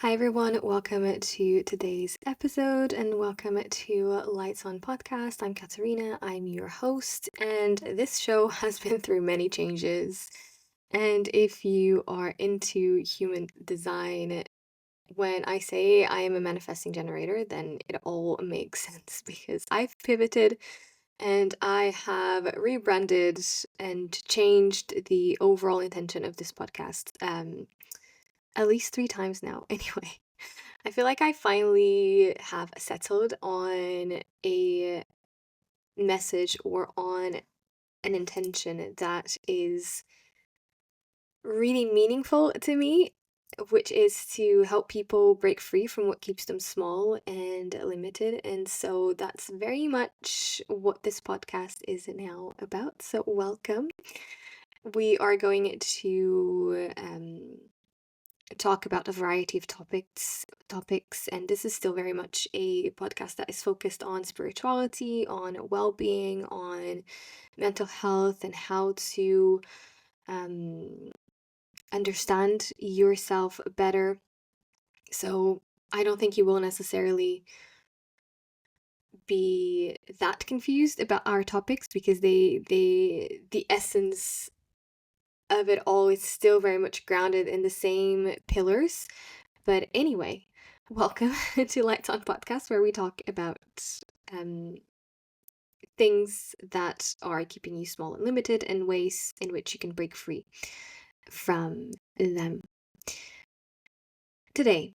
Hi, everyone. Welcome to today's episode and welcome to Lights on Podcast. I'm Katarina, I'm your host, and this show has been through many changes. And if you are into human design, when I say I am a manifesting generator, then it all makes sense because I've pivoted and I have rebranded and changed the overall intention of this podcast. At least 3 times now. Anyway, I feel like I finally have settled on a message or on an intention that is really meaningful to me, which is to help people break free from what keeps them small and limited. And so that's very much what this podcast is now about. So, welcome. We are going to talk about a variety of topics, and this is still very much a podcast that is focused on spirituality, on well-being, on mental health, and how to um, understand yourself better. So I don't think you will necessarily be that confused about our topics because the essence of it all is still very much grounded in the same pillars. But anyway, welcome to Lights on Podcast, where we talk about um, things that are keeping you small and limited and ways in which you can break free from them. Today,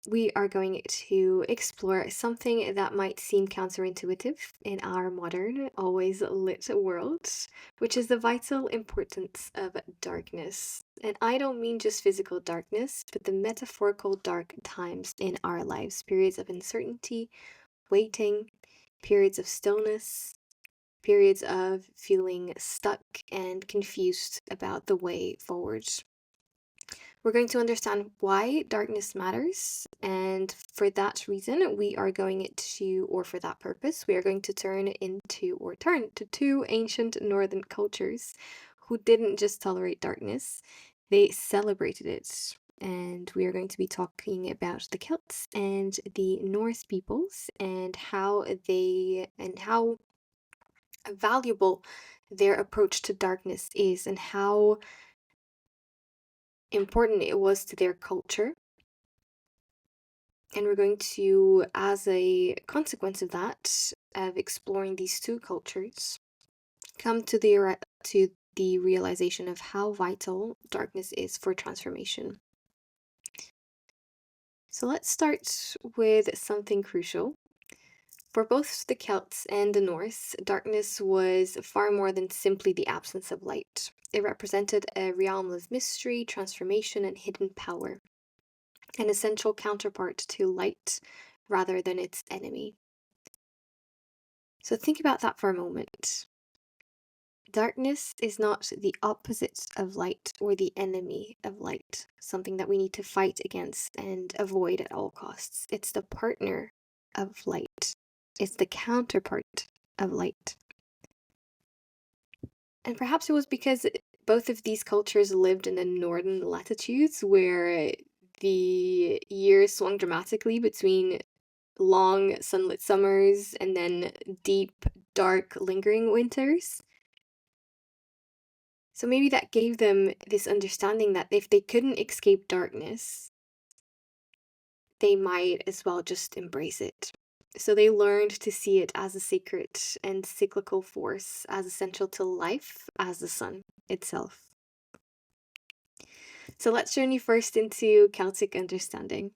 we are going to explore something that might seem counterintuitive in our modern, always lit world, which is the vital importance of darkness. And I don't mean just physical darkness, but the metaphorical dark times in our lives, periods of uncertainty, waiting, periods of stillness, periods of feeling stuck and confused about the way forward. We're going to understand why darkness matters, and for that reason, we are going to, or for that purpose, we are going to turn to two ancient northern cultures who didn't just tolerate darkness, they celebrated it. And we are going to be talking about the Celts and the Norse peoples and how valuable their approach to darkness is and how important it was to their culture. And we're going to, as a consequence of that, of exploring these two cultures, come to the realization of how vital darkness is for transformation. So let's start with something crucial. For both the Celts and the Norse, darkness was far more than simply the absence of light. It represented a realm of mystery, transformation, and hidden power, an essential counterpart to light rather than its enemy. So think about that for a moment. Darkness is not the opposite of light or the enemy of light, something that we need to fight against and avoid at all costs. It's the partner of light, it's the counterpart of light. And perhaps it was because both of these cultures lived in the northern latitudes where the years swung dramatically between long sunlit summers and then deep, dark, lingering winters. So maybe that gave them this understanding that if they couldn't escape darkness, they might as well just embrace it. So they learned to see it as a sacred and cyclical force, as essential to life as the sun itself. So let's journey first into Celtic understanding.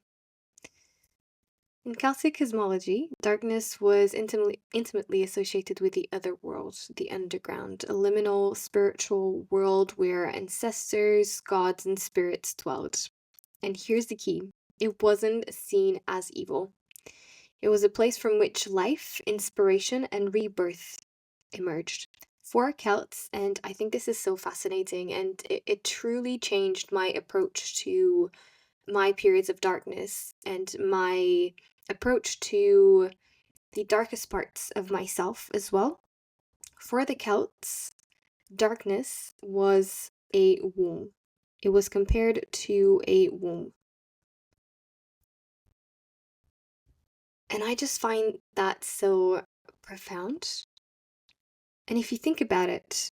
In Celtic cosmology, darkness was intimately associated with the other world, the underground, a liminal spiritual world where ancestors, gods, and spirits dwelled. And here's the key: it wasn't seen as evil. It was a place from which life, inspiration, and rebirth emerged. For Celts, and I think this is so fascinating, and it truly changed my approach to my periods of darkness and my approach to the darkest parts of myself as well. For the Celts, darkness was a womb. It was compared to a womb. And I just find that so profound. And if you think about it,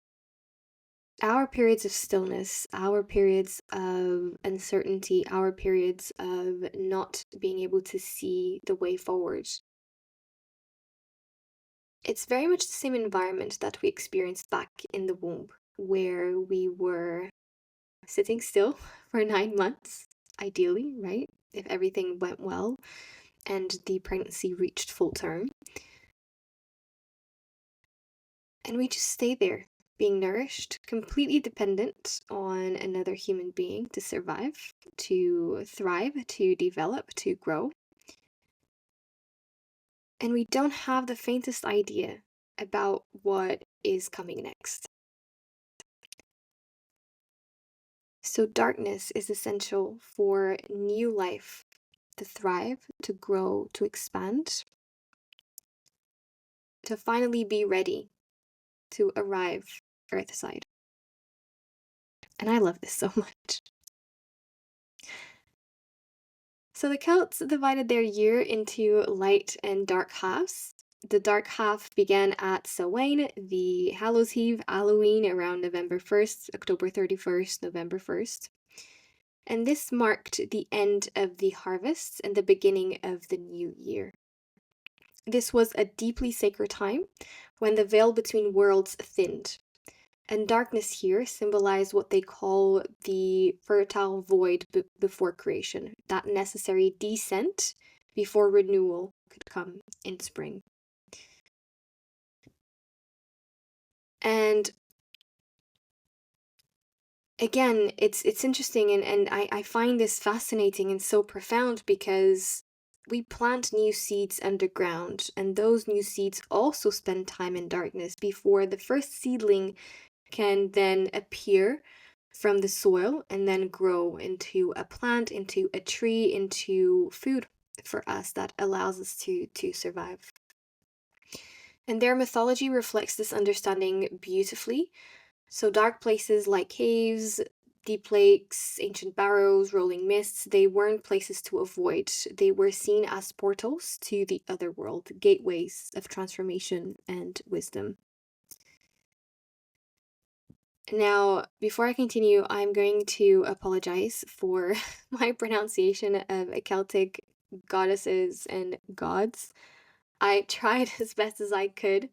our periods of stillness, our periods of uncertainty, our periods of not being able to see the way forward, it's very much the same environment that we experienced back in the womb, where we were sitting still for 9 months, ideally, right? If everything went well and the pregnancy reached full term. And we just stay there, being nourished, completely dependent on another human being to survive, to thrive, to develop, to grow. And we don't have the faintest idea about what is coming next. So, darkness is essential for new life to thrive, to grow, to expand, to finally be ready to arrive Earthside. And I love this so much. So the Celts divided their year into light and dark halves. The dark half began at Samhain, the Hallows Eve, Halloween around November 1st, October 31st, November 1st. And this marked the end of the harvests and the beginning of the new year. This was a deeply sacred time when the veil between worlds thinned. And darkness here symbolized what they call the fertile void before creation, that necessary descent before renewal could come in spring. And again, it's interesting, and I find this fascinating and so profound because we plant new seeds underground, and those new seeds also spend time in darkness before the first seedling can then appear from the soil and then grow into a plant, into a tree, into food for us that allows us to survive. And their mythology reflects this understanding beautifully. So dark places like caves, deep lakes, ancient barrows, rolling mists, they weren't places to avoid. They were seen as portals to the other world, gateways of transformation and wisdom. Now, before I continue, I'm going to apologize for my pronunciation of Celtic goddesses and gods. I tried as best as I could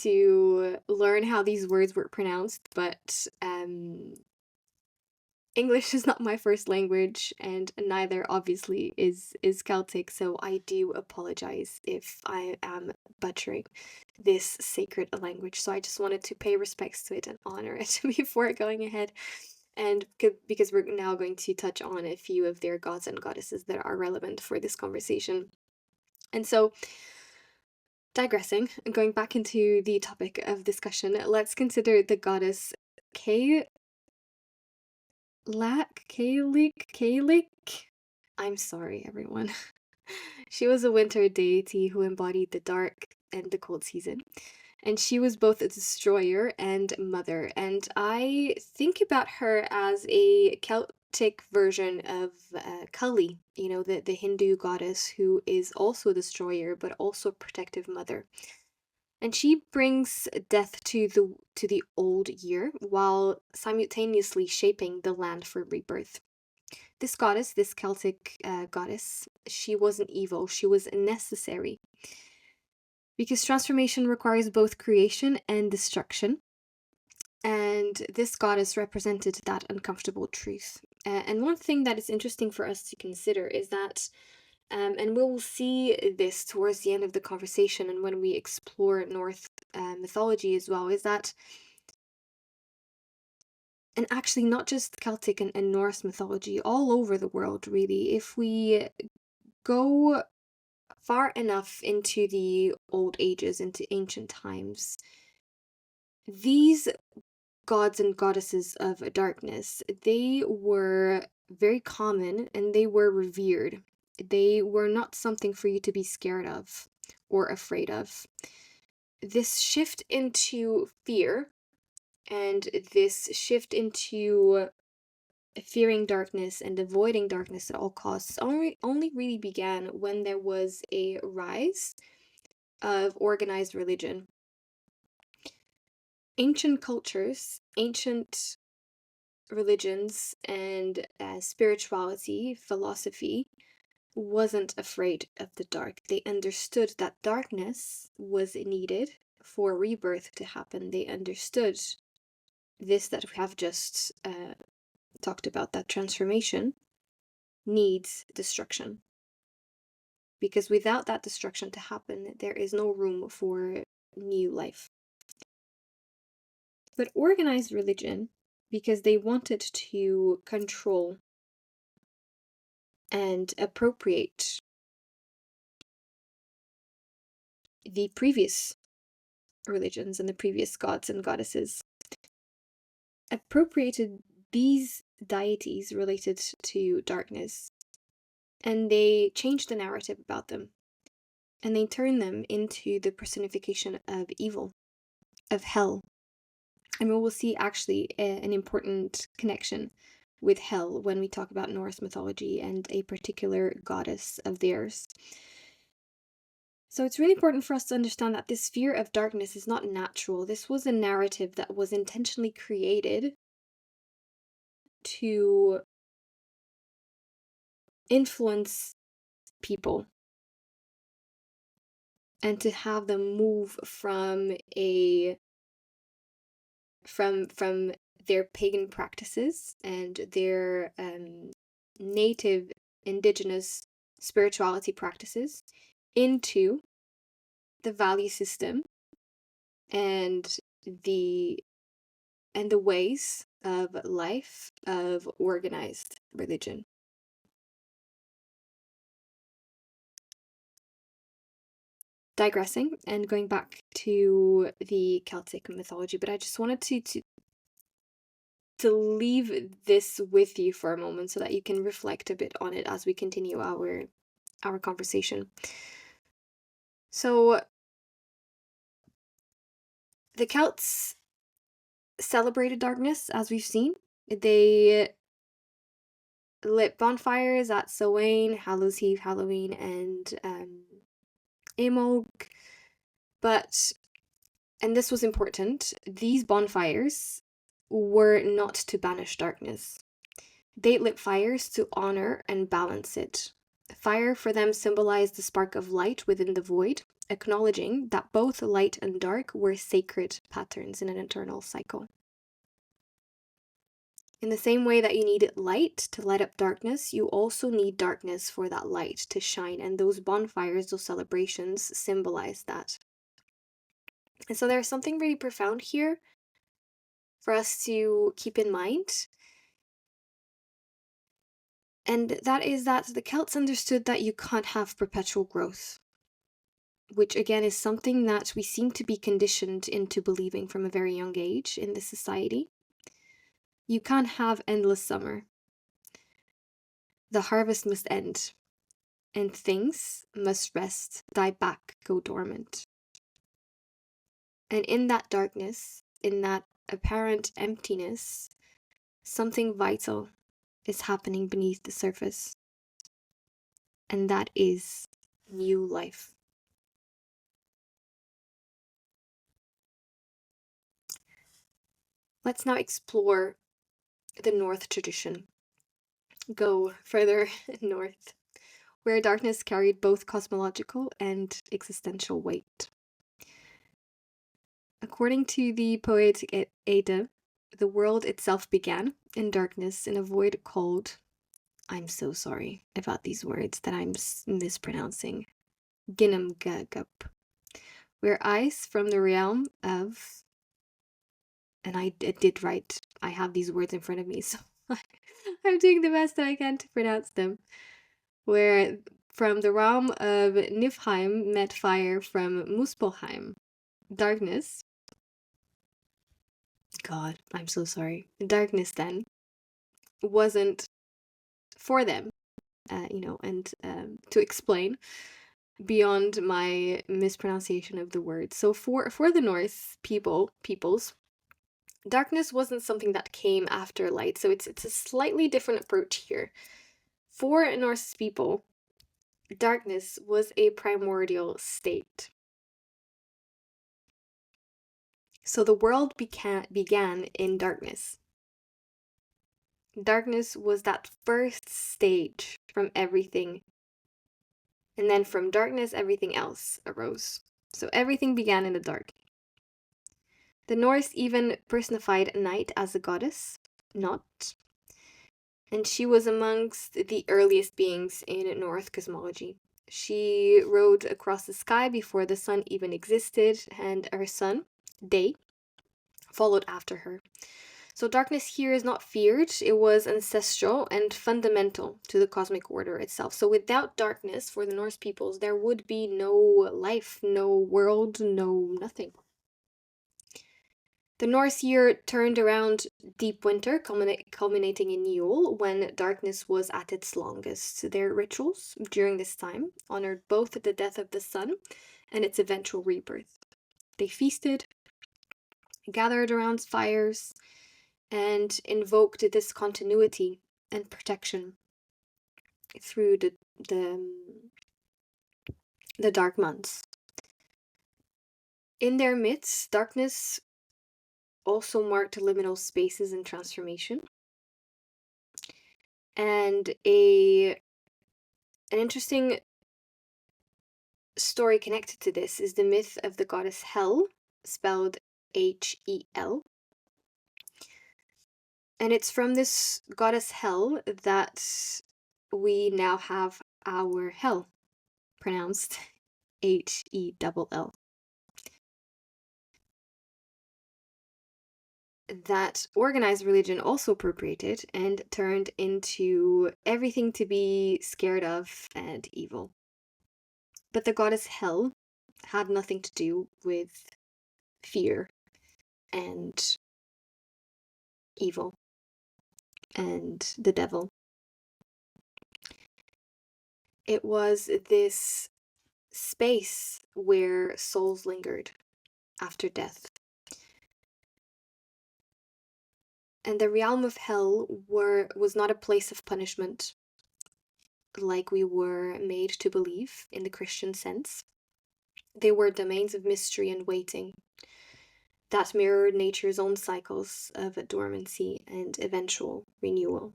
to learn how these words were pronounced, but English is not my first language, and neither obviously is Celtic, so I do apologize if I am butchering this sacred language. So I just wanted to pay respects to it and honor it before going ahead. And because we're now going to touch on a few of their gods and goddesses that are relevant for this conversation. And so, digressing, going back into the topic of discussion, let's consider the goddess Cailleach. I'm sorry, everyone. She was a winter deity who embodied the dark and the cold season. And she was both a destroyer and mother. And I think about her as a Celtic version of Kali, the Hindu goddess who is also a destroyer but also a protective mother. And she brings death to the old year while simultaneously shaping the land for rebirth. This goddess, this Celtic goddess, she wasn't evil, she was necessary. Because transformation requires both creation and destruction. And this goddess represented that uncomfortable truth. And one thing that is interesting for us to consider is that, and we'll see this towards the end of the conversation and when we explore Norse mythology as well, is that, and actually not just Celtic and Norse mythology, all over the world, really, if we go far enough into the old ages, into ancient times, these gods and goddesses of darkness, they were very common and they were revered. They were not something for you to be scared of or afraid of. This shift into fear and this shift into fearing darkness and avoiding darkness at all costs only really began when there was a rise of organized religion. Ancient cultures, ancient religions, and spirituality, philosophy, wasn't afraid of the dark. They understood that darkness was needed for rebirth to happen. They understood this that we have just talked about, that transformation needs destruction. Because without that destruction to happen, there is no room for new life. But organized religion, because they wanted to control and appropriate the previous religions and the previous gods and goddesses, appropriated these deities related to darkness, and they changed the narrative about them, and they turned them into the personification of evil, of hell. And we will see actually an important connection with hell when we talk about Norse mythology and a particular goddess of theirs. So it's really important for us to understand that this fear of darkness is not natural. This was a narrative that was intentionally created to influence people and to have them move from their pagan practices and their native indigenous spirituality practices into the value system and the ways of life of organized religion. Digressing and going back to the Celtic mythology, but I just wanted to leave this with you for a moment so that you can reflect a bit on it as we continue our conversation. So the Celts celebrated darkness, as we've seen. They lit bonfires at Samhain, Hallows Eve, Halloween, and Amog. And this was important, these bonfires were not to banish darkness. They lit fires to honor and balance it. Fire for them symbolized the spark of light within the void, acknowledging that both light and dark were sacred patterns in an eternal cycle. In the same way that you need light to light up darkness, you also need darkness for that light to shine, and those bonfires, those celebrations, symbolize that. And so there's something really profound here for us to keep in mind. And that is that the Celts understood that you can't have perpetual growth, which again is something that we seem to be conditioned into believing from a very young age in this society. You can't have endless summer. The harvest must end, and things must rest, die back, go dormant. And in that darkness, in that apparent emptiness, something vital is happening beneath the surface. And that is new life. Let's now explore the North tradition. Go further north, where darkness carried both cosmological and existential weight. According to the poetic Edda, the world itself began in darkness in a void called, I'm so sorry about these words that I'm mispronouncing, Ginnungagap, where ice from the realm of, and I did write, I have these words in front of me, so I'm doing the best that I can to pronounce them, where from the realm of Niflheim met fire from Muspelheim. Darkness, God, I'm so sorry. Darkness then wasn't for them, and to explain beyond my mispronunciation of the word. So for the Norse peoples, Darkness wasn't something that came after light, so it's a slightly different approach here. For Norse people, darkness was a primordial state. So the world began in darkness. Darkness was that first stage from everything. And then from darkness, everything else arose. So everything began in the dark. The Norse even personified night as a goddess, Nótt, and she was amongst the earliest beings in Norse cosmology. She rode across the sky before the sun even existed, and her son, Day, followed after her. So darkness here is not feared, it was ancestral and fundamental to the cosmic order itself. So without darkness, for the Norse peoples, there would be no life, no world, no nothing. The Norse year turned around deep winter, culminating in Yule, when darkness was at its longest. Their rituals during this time honored both the death of the sun and its eventual rebirth. They feasted, gathered around fires, and invoked this continuity and protection through the dark months. In their midst, darkness also marked liminal spaces and transformation. And an interesting story connected to this is the myth of the goddess Hel, spelled Hel. And it's from this goddess Hel that we now have our hell, pronounced Hell. That organized religion also appropriated and turned into everything to be scared of and evil. But the goddess Hel had nothing to do with fear and evil and the devil. It was this space where souls lingered after death. And the realm of hell was not a place of punishment like we were made to believe in the Christian sense. They were domains of mystery and waiting that mirrored nature's own cycles of dormancy and eventual renewal.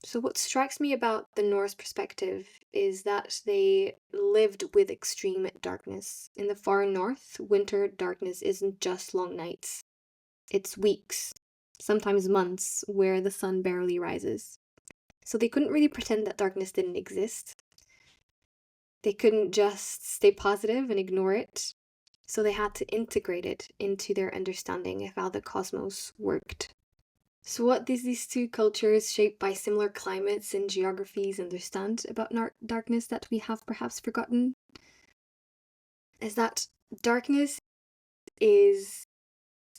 So what strikes me about the Norse perspective is that they lived with extreme darkness. In the far north, winter darkness isn't just long nights. It's weeks, sometimes months, where the sun barely rises. So they couldn't really pretend that darkness didn't exist. They couldn't just stay positive and ignore it. So they had to integrate it into their understanding of how the cosmos worked. So what did these two cultures shaped by similar climates and geographies understand about darkness that we have perhaps forgotten? Is that darkness is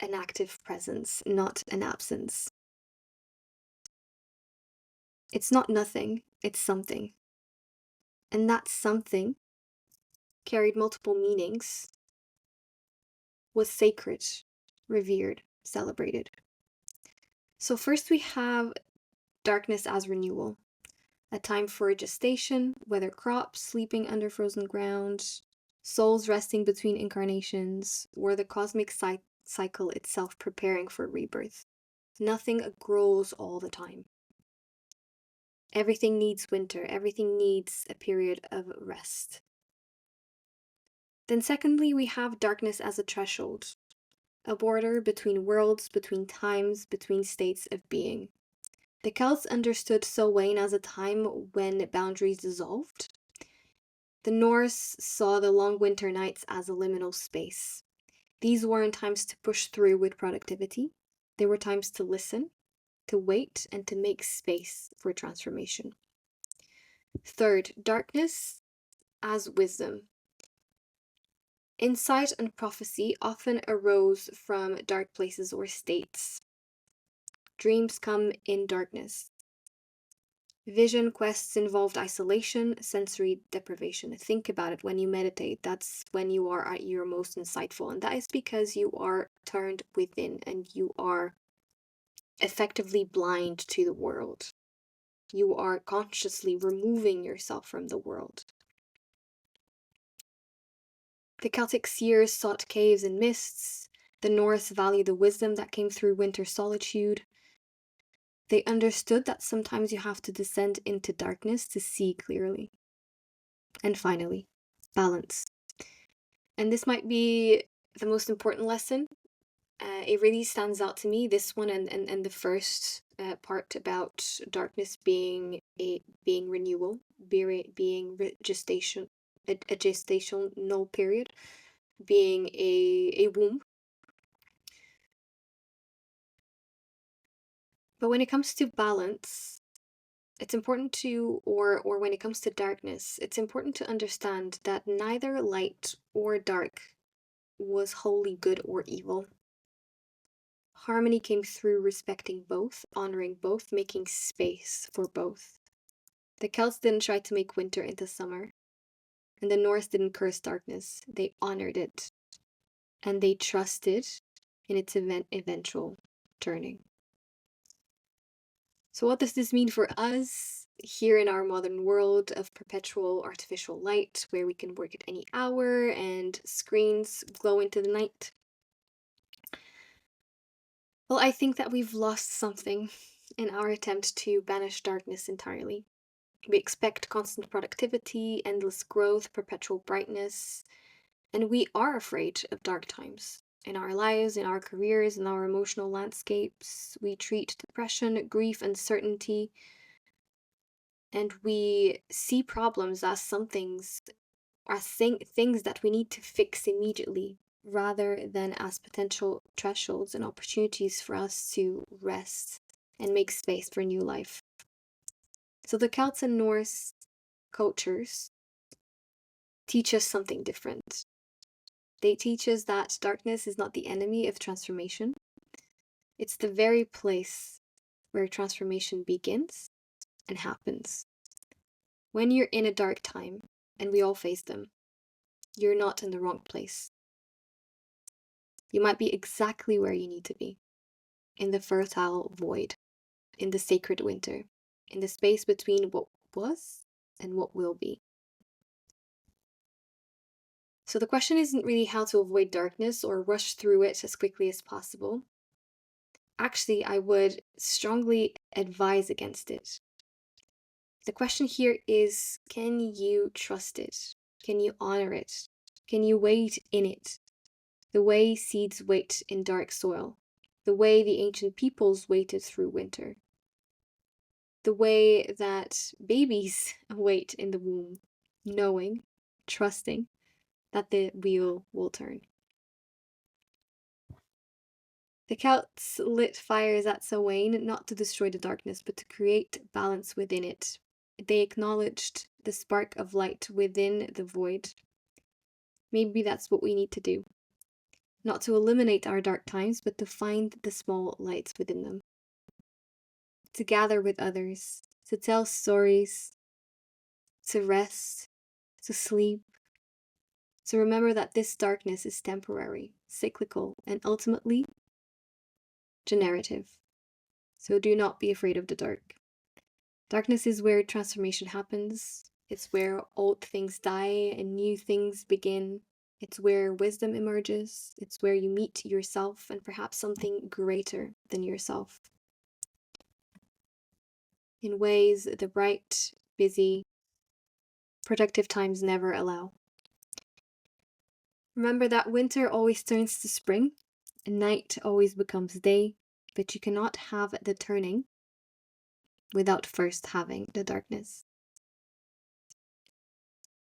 an active presence, not an absence. It's not nothing, it's something. And that something carried multiple meanings, was sacred, revered, celebrated. So first we have darkness as renewal, a time for gestation, weather crops, sleeping under frozen ground, souls resting between incarnations, or the cosmic cycle itself preparing for rebirth. Nothing grows all the time. Everything needs winter, everything needs a period of rest. Then secondly, we have darkness as a threshold, a border between worlds, between times, between states of being. The Celts understood Samhain as a time when boundaries dissolved. The Norse saw the long winter nights as a liminal space. These weren't times to push through with productivity. They were times to listen, to wait, and to make space for transformation. Third, darkness as wisdom. Insight and prophecy often arose from dark places or states. Dreams come in darkness. Vision quests involved isolation, sensory deprivation. Think about it when you meditate. That's when you are at your most insightful. And that is because you are turned within and you are effectively blind to the world. You are consciously removing yourself from the world. The Celtic seers sought caves and mists. The Norse valued the wisdom that came through winter solitude. They understood that sometimes you have to descend into darkness to see clearly. And finally, balance. And this might be the most important lesson. It really stands out to me, this one and the first part about darkness being renewal, being gestation, a gestational period, being a womb. But when it comes to balance, it's important to, or when it comes to darkness, it's important to understand that neither light or dark was wholly good or evil. Harmony came through respecting both, honoring both, making space for both. The Celts didn't try to make winter into summer, and the Norse didn't curse darkness. They honored it, and they trusted in its eventual turning. So what does this mean for us here in our modern world of perpetual artificial light, where we can work at any hour and screens glow into the night? Well, I think that we've lost something in our attempt to banish darkness entirely. We expect constant productivity, endless growth, perpetual brightness, and we are afraid of dark times. In our lives, in our careers, in our emotional landscapes, we treat depression, grief, uncertainty, and we see problems as things that we need to fix immediately, rather than as potential thresholds and opportunities for us to rest and make space for new life. So the Celts and Norse cultures teach us something different. They teach us that darkness is not the enemy of transformation. It's the very place where transformation begins and happens. When you're in a dark time, and we all face them, you're not in the wrong place. You might be exactly where you need to be, in the fertile void, in the sacred winter, in the space between what was and what will be. So the question isn't really how to avoid darkness or rush through it as quickly as possible. Actually, I would strongly advise against it. The question here is, can you trust it? Can you honor it? Can you wait in it? The way seeds wait in dark soil, the way the ancient peoples waited through winter, the way that babies wait in the womb, knowing, trusting that the wheel will turn. The Celts lit fires at Samhain not to destroy the darkness, but to create balance within it. They acknowledged the spark of light within the void. Maybe that's what we need to do. Not to eliminate our dark times, but to find the small lights within them. To gather with others, to tell stories, to rest, to sleep, to remember that this darkness is temporary, cyclical, and ultimately generative. So do not be afraid of the dark. Darkness is where transformation happens. It's where old things die and new things begin. It's where wisdom emerges. It's where you meet yourself and perhaps something greater than yourself. In ways the bright, busy, productive times never allow. Remember that winter always turns to spring, and night always becomes day, but you cannot have the turning without first having the darkness.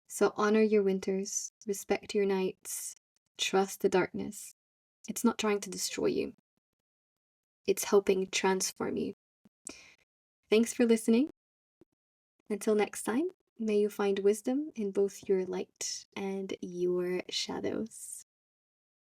So honor your winters, respect your nights, trust the darkness. It's not trying to destroy you. It's helping transform you. Thanks for listening. Until next time, may you find wisdom in both your light and your shadows.